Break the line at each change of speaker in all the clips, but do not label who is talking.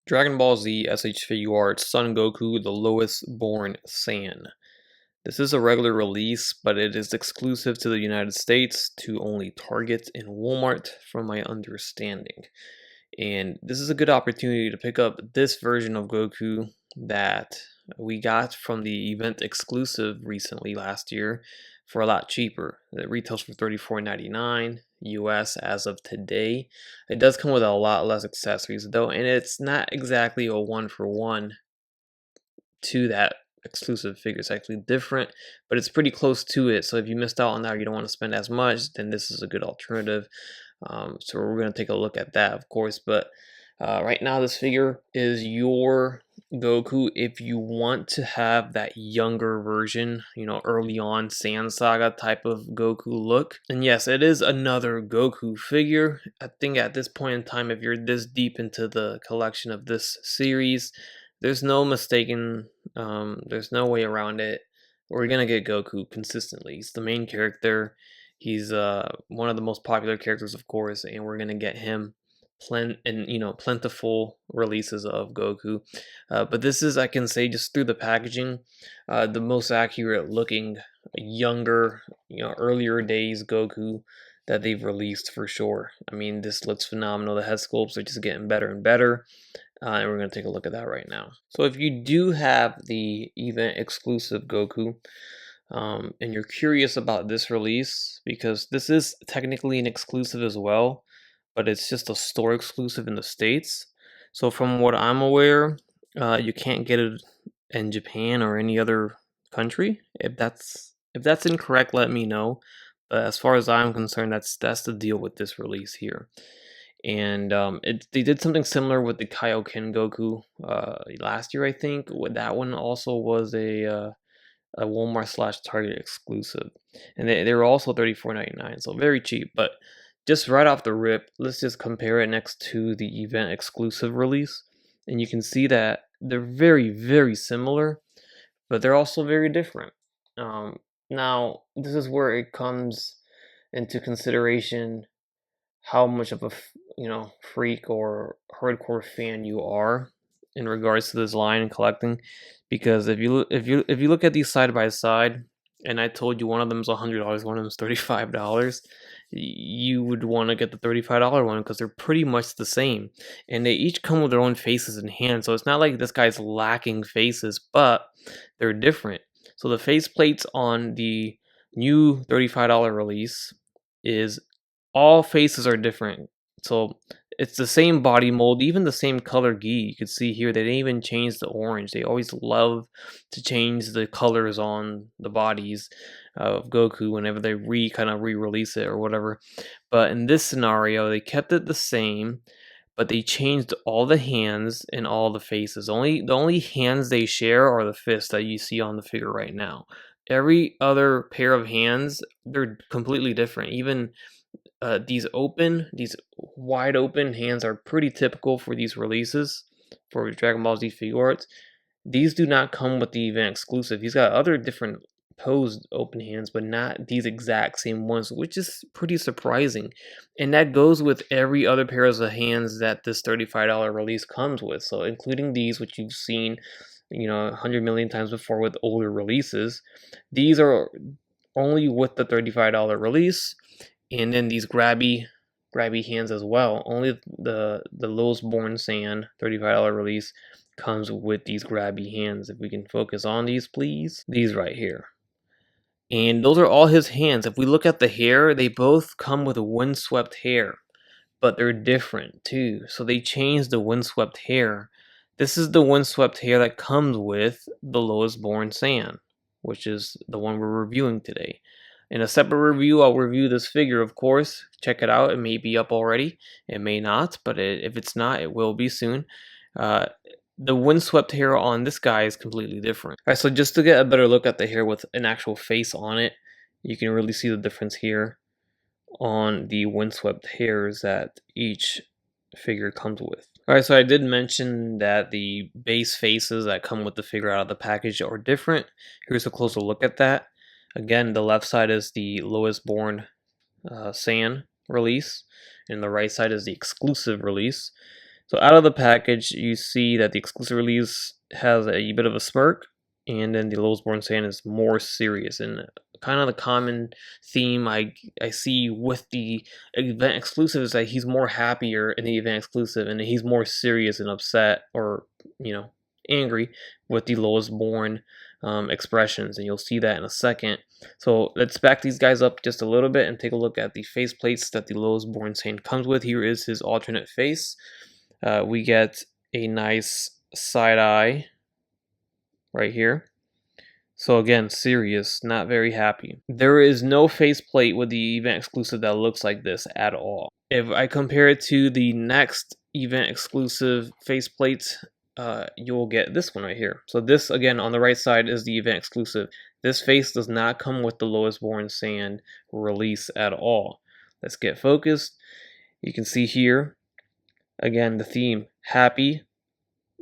Dragon Ball Z S.H.Figuarts Son Goku, the lowest born Saiyan. This is a regular release, but it is exclusive to the United States to only Target and Walmart, from my understanding. And this is a good opportunity to pick up this version of Goku that we got from the event exclusive recently last year for a lot cheaper. It retails for $34.99 US as of today. It does come with a lot less accessories though, and it's not exactly a one-for-one to that exclusive figure. It's actually different, but it's pretty close to it. So if you missed out on that or you don't want to spend as much, then this is a good alternative. So we're going to take a look at that, of course. But right now, this figure is your Goku if you want to have that younger version, you know, early on Saiyan Saga type of Goku look. And yes, it is another Goku figure. I think at this point in time, if you're this deep into the collection of this series, there's no mistaking, there's no way around it. We're gonna get Goku consistently. He's the main character. He's one of the most popular characters, of course, and we're gonna get him plentiful releases of Goku. But this is, I can say, just through the packaging, the most accurate looking, younger, earlier days Goku that they've released for sure. I mean, this looks phenomenal. The head sculpts are just getting better and better. And we're going to take a look at that right now. So if you do have the event exclusive Goku, and you're curious about this release, because this is technically an exclusive as well, but it's just a store exclusive in the States. So from what I'm aware, you can't get it in Japan or any other country. If that's incorrect, let me know. But as far as I'm concerned, that's the deal with this release here. And they did something similar with the Kaioken Goku last year, I think. That one also was a Walmart slash Target exclusive, and they were also $34.99, so very cheap. But just right off the rip, let's just compare it next to the event exclusive release, and you can see that they're very similar, but they're also very different. Now this is where it comes into consideration how much of a freak or hardcore fan you are in regards to this line and collecting, because if you look at these side by side, and I told you one of them is $100, one of them is $35, you would want to get the $35 one because they're pretty much the same, and they each come with their own faces and hands. So it's not like this guy's lacking faces, but they're different. So the face plates on the new $35 release is all faces are different. So it's the same body mold, even the same color gi. You can see here they didn't even change the orange. They always love to change the colors on the bodies of Goku whenever they re-release it or whatever. But in this scenario, they kept it the same, but they changed all the hands and all the faces. The only hands they share are the fists that you see on the figure right now. Every other pair of hands, they're completely different. Even these wide open hands are pretty typical for these releases for Dragon Ball Z Figuarts. These do not come with the event exclusive. He's got other different posed open hands, but not these exact same ones, which is pretty surprising. And that goes with every other pair of hands that this $35 release comes with. So including these, which you've seen 100 million times before with older releases, these are only with the $35 release. And then these grabby hands as well. Only the lowest born Saiyan $35 release comes with these grabby hands. If we can focus on these, please. These right here. And those are all his hands. If we look at the hair, they both come with a windswept hair, but they're different too. So they changed the windswept hair. This is the windswept hair that comes with the lowest born Saiyan, which is the one we're reviewing today. In a separate review, I'll review this figure, of course. Check it out. It may be up already. It may not, but if it's not, it will be soon. The windswept hair on this guy is completely different. Alright, so just to get a better look at the hair with an actual face on it, you can really see the difference here on the windswept hairs that each figure comes with. Alright, so I did mention that the base faces that come with the figure out of the package are different. Here's a closer look at that. Again, the left side is the lowest born Saiyan release, and the right side is the exclusive release. So out of the package, you see that the exclusive release has a bit of a smirk, and then the Lowest Born Saiyan is more serious. And kind of the common theme I see with the event exclusive is that he's more happier in the event exclusive, and he's more serious and upset, or angry with the Lowest Born expressions, and you'll see that in a second. So let's back these guys up just a little bit and take a look at the face plates that the Lowest Born Saiyan comes with. Here is his alternate face. We get a nice side eye right here. So again, serious, not very happy. There is no faceplate with the event exclusive that looks like this at all. If I compare it to the next event exclusive faceplate, you'll get this one right here. So this, again, on the right side is the event exclusive. This face does not come with the Lowest Born Saiyan release at all. Let's get focused. You can see here, again, the theme, happy,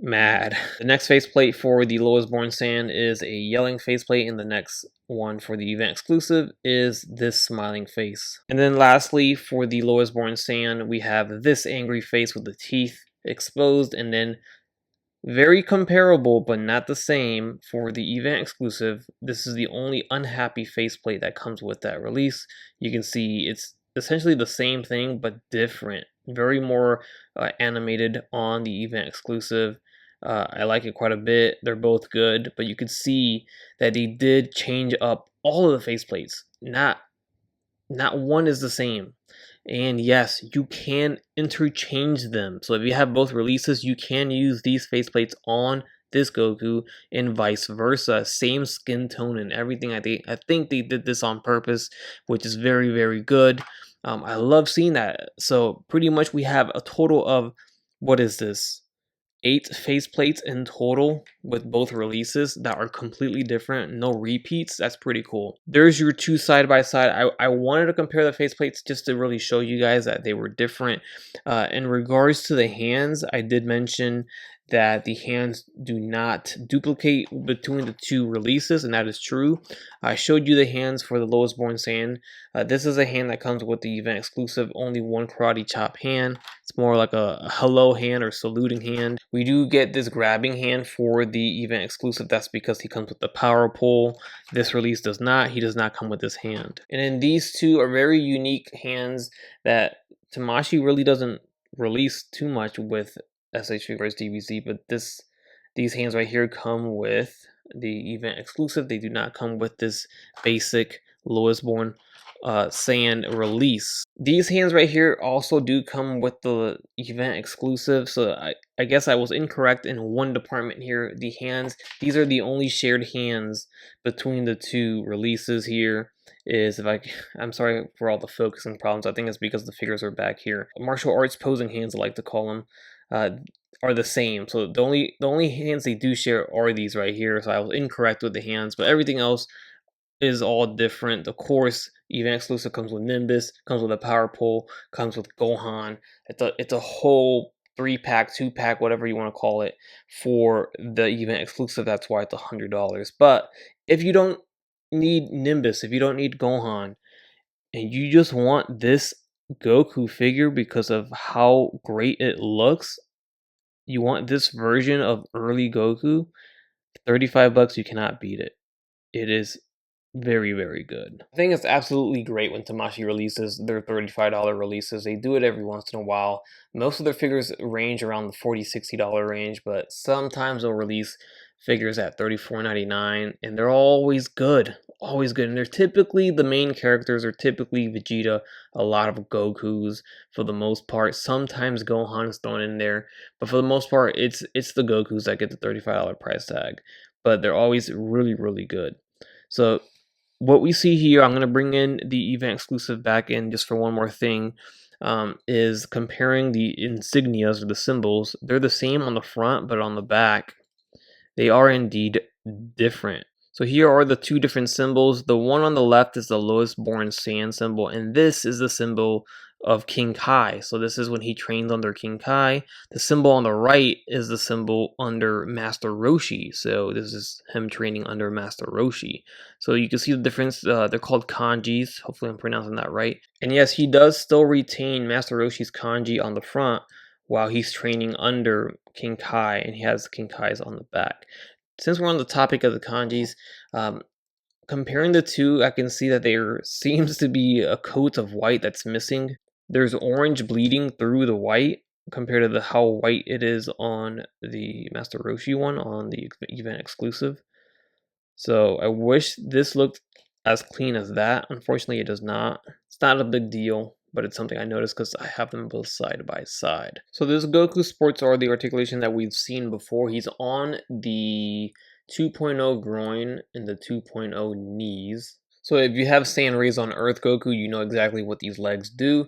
mad. The next faceplate for the Lowest Born Saiyan is a yelling faceplate, and the next one for the event exclusive is this smiling face. And then lastly, for the Lowest Born Saiyan, we have this angry face with the teeth exposed, and then very comparable but not the same for the event exclusive. This is the only unhappy faceplate that comes with that release. You can see it's essentially the same thing but different. Very more animated on the event exclusive. I like it quite a bit. They're both good, but you could see that they did change up all of the faceplates. Not one is the same. And yes, you can interchange them. So if you have both releases, you can use these faceplates on this Goku and vice versa. Same skin tone and everything. I think they did this on purpose, which is very, very good. I love seeing that. So pretty much we have a total of, what is this? 8 faceplates in total with both releases that are completely different, no repeats. That's pretty cool. There's your two side by side. I wanted to compare the faceplates just to really show you guys that they were different. In regards to the hands, I did mention that the hands do not duplicate between the two releases, and that is true. I showed you the hands for the Lowest Born Saiyan. This is a hand that comes with the event exclusive, only one karate chop hand. It's more like a hello hand or saluting hand. We do get this grabbing hand for the event exclusive. That's because he comes with the power pole. This release does not. He does not come with this hand. And then these two are very unique hands that Tamashii really doesn't release too much with S.H.Figuarts DBZ, but these hands right here come with the event exclusive. They do not come with this basic Lowest Born Saiyan release. These hands right here also do come with the event exclusive, so I guess I was incorrect in one department here. The hands, these are the only shared hands between the two releases here. I'm sorry for all the focusing problems. I think it's because the figures are back here. Martial arts posing hands, I like to call them, are the same. So the only hands they do share are these right here. So I was incorrect with the hands, but everything else is all different. Of course, event exclusive comes with Nimbus, comes with a power pole, comes with Gohan. It's a whole 3-pack, 2-pack, whatever you want to call it, for the event exclusive. That's why it's $100. But if you don't need Nimbus, if you don't need Gohan, and you just want this Goku figure because of how great it looks, you want this version of early Goku, $35, you cannot beat it. It is very, very good. I think it's absolutely great when Tamashii releases their $35 releases. They do it every once in a while. Most of their figures range around the $40, $60 range, but sometimes they'll release figures at $34.99, and they're always good. Always good. And they're typically, the main characters are typically Vegeta, a lot of Gokus for the most part. Sometimes Gohan's thrown in there, but for the most part, it's the Gokus that get the $35 price tag. But they're always really, really good. So what we see here, I'm going to bring in the event exclusive back in just for one more thing, is comparing the insignias or the symbols. They're the same on the front, but on the back, they are indeed different. So here are the two different symbols. The one on the left is the Lowest Born Saiyan symbol, and this is the symbol of King Kai. So this is when he trains under King Kai. The symbol on the right is the symbol under Master Roshi. So this is him training under Master Roshi. So you can see the difference. They're called kanjis. Hopefully I'm pronouncing that right. And yes, he does still retain Master Roshi's kanji on the front, while he's training under King Kai, and he has King Kai's on the back. Since we're on the topic of the kanjis, um, comparing the two, I can see that there seems to be a coat of white that's missing. There's orange bleeding through the white compared to how white it is on the Master Roshi one on the event exclusive. So I wish this looked as clean as that. Unfortunately, it does not. It's not a big deal, but it's something I noticed because I have them both side by side. So this Goku sports are the articulation that we've seen before. He's on the 2.0 groin and the 2.0 knees. So if you have Saiyan Rays on Earth Goku, you know exactly what these legs do.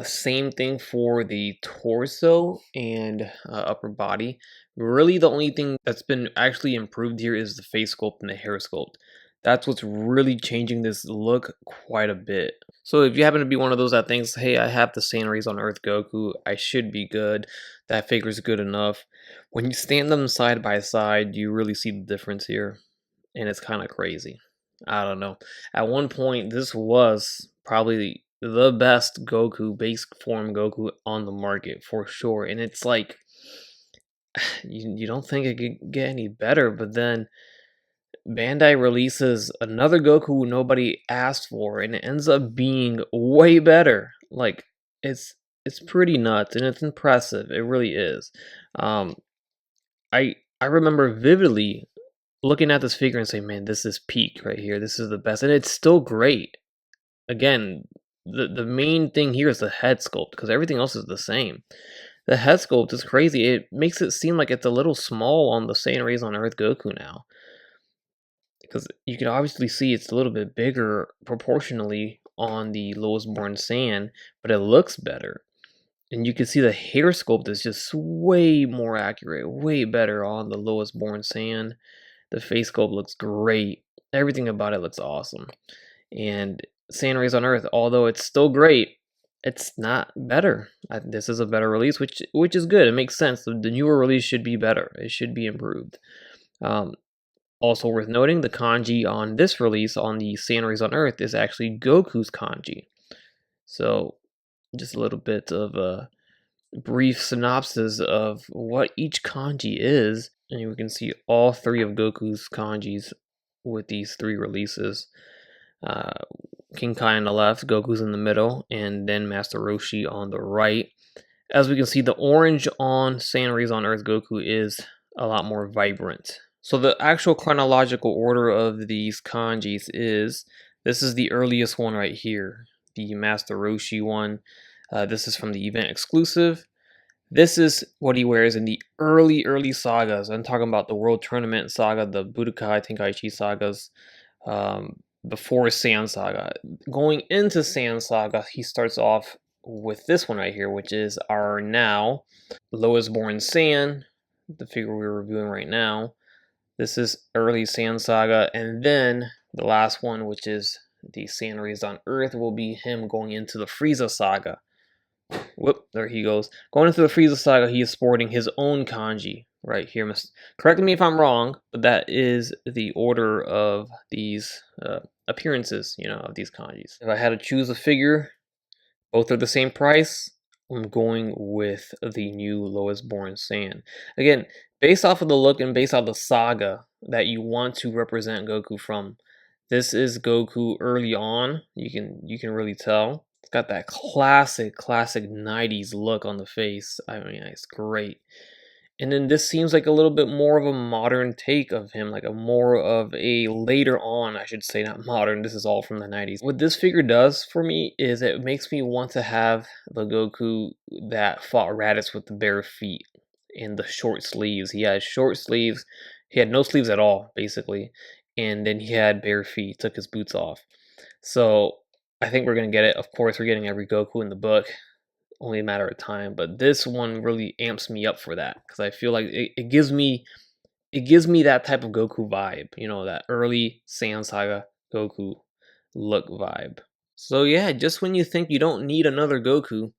Same thing for the torso and upper body. Really, the only thing that's been actually improved here is the face sculpt and the hair sculpt. That's what's really changing this look quite a bit. So if you happen to be one of those that thinks, hey, I have the Saiyan Rays on Earth Goku, I should be good, that figure's good enough. When you stand them side by side, you really see the difference here. And it's kind of crazy. I don't know. At one point, this was probably the best Goku, base form Goku on the market for sure. And it's like, you don't think it could get any better, but then Bandai releases another Goku nobody asked for, and it ends up being way better. Like, it's pretty nuts, and it's impressive. It really is. Um, I remember vividly looking at this figure and saying, "Man, this is peak right here. This is the best," and it's still great. Again, the main thing here is the head sculpt because everything else is the same. The head sculpt is crazy. It makes it seem like it's a little small on the Saiyan Rays on Earth Goku now. Because you can obviously see it's a little bit bigger proportionally on the lowest born Saiyan, but it looks better. And you can see the hair sculpt is just way more accurate, way better on the lowest born Saiyan. The face sculpt looks great. Everything about it looks awesome. And Saiyan Rays on Earth, although it's still great, it's not better. This is a better release, which is good. It makes sense. The newer release should be better. It should be improved. Also worth noting, the kanji on this release on the Saiyan Rays on Earth is actually Goku's kanji. So, just a little bit of a brief synopsis of what each kanji is. And we can see all three of Goku's kanjis with these three releases. King Kai on the left, Goku's in the middle, and then Master Roshi on the right. As we can see, the orange on Saiyan Rays on Earth Goku is a lot more vibrant. So the actual chronological order of these kanjis is, this is the earliest one right here, the Master Roshi one. This is from the event exclusive. This is what he wears in the early sagas. I'm talking about the World Tournament saga, the Budokai Tenkaichi sagas, before Saiyan Saga. Going into Saiyan Saga, he starts off with this one right here, which is our now lowest born Saiyan, the figure we're reviewing right now. This is early Saiyan Saga, and then the last one, which is the Saiyan Raised on Earth, will be him going into the Frieza Saga. Whoop, there he goes. Going into the Frieza Saga, he is sporting his own kanji right here. Correct me if I'm wrong, but that is the order of these appearances, of these kanjis. If I had to choose a figure, both are the same price, I'm going with the new lowest born Saiyan. Again, based off of the look and based off the saga that you want to represent Goku from, this is Goku early on. You can really tell. It's got that classic 90s look on the face. I mean, it's great. And then this seems like a little bit more of a modern take of him, like a more of a later on, I should say, not modern. This is all from the 90s. What this figure does for me is it makes me want to have the Goku that fought Raditz with the bare feet and the short sleeves. He had short sleeves. He had no sleeves at all, basically. And then he had bare feet, took his boots off. So I think we're going to get it. Of course, we're getting every Goku in the book. Only a matter of time, but this one really amps me up for that because I feel like it gives me that type of Goku vibe, that early Saiyan Saga Goku look vibe. So yeah, just when you think you don't need another Goku,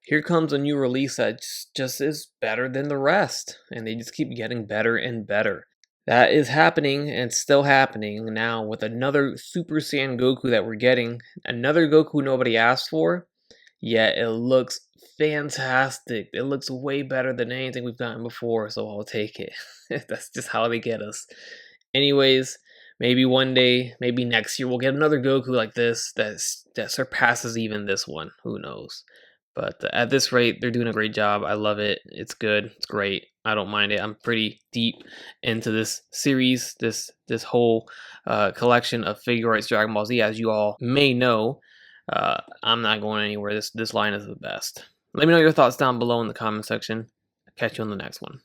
here comes a new release that just is better than the rest, and they just keep getting better and better. That is happening and still happening now with another Super Saiyan Goku that we're getting, another Goku nobody asked for. Yeah, it looks fantastic. It looks way better than anything we've gotten before, so I'll take it. That's just how they get us. Anyways, maybe one day, maybe next year, we'll get another Goku like this that surpasses even this one. Who knows? But at this rate, they're doing a great job. I love it. It's good. It's great. I don't mind it. I'm pretty deep into this series, this whole collection of Figuarts Dragon Ball Z, as you all may know. I'm not going anywhere. This line is the best. Let me know your thoughts down below in the comment section. Catch you on the next one.